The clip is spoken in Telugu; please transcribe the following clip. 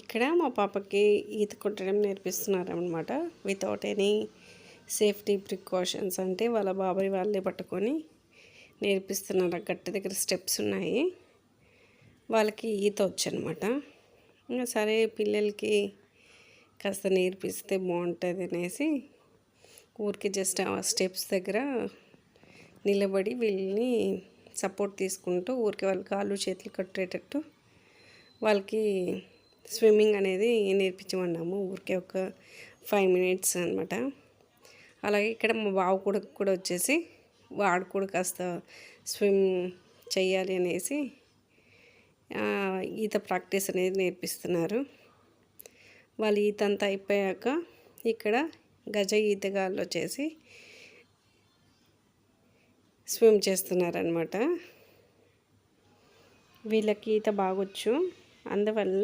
ఇక్కడ మా పాపకి ఈత కొట్టడం నేర్పిస్తున్నారనమాట. Without any safety precautions. అంటే వాళ్ళ బాబాయ్ వాళ్ళే పట్టుకొని నేర్పిస్తున్నారు. గట్టు దగ్గర స్టెప్స్ ఉన్నాయి. వాళ్ళకి ఈత వచ్చనమాట. ఇంకా సరే పిల్లలకి కాస్త నేర్పిస్తే బాగుంటుంది అనేసి ఊరికి జస్ట్ ఆ స్టెప్స్ దగ్గర నిలబడి వీళ్ళని సపోర్ట్ తీసుకుంటూ ఊరికి వాళ్ళ కాళ్ళు చేతులు కట్టేటట్టు వాళ్ళకి స్విమ్మింగ్ అనేది నేర్పించమన్నాము. ఊరికే ఒక 5 మినిట్స్ అనమాట. అలాగే ఇక్కడ మా బావ కూడా వచ్చేసి వాడు కూడా కాస్త స్విమ్ చెయ్యాలి అనేసి ఈత ప్రాక్టీస్ అనేది నేర్పిస్తున్నారు. వాళ్ళు ఈత అంతా అయిపోయాక ఇక్కడ గజ ఈతగాళ్ళు వచ్చేసి స్విమ్ చేస్తున్నారనమాట. వీళ్ళకి ఈత బాగొచ్చు, అందువల్ల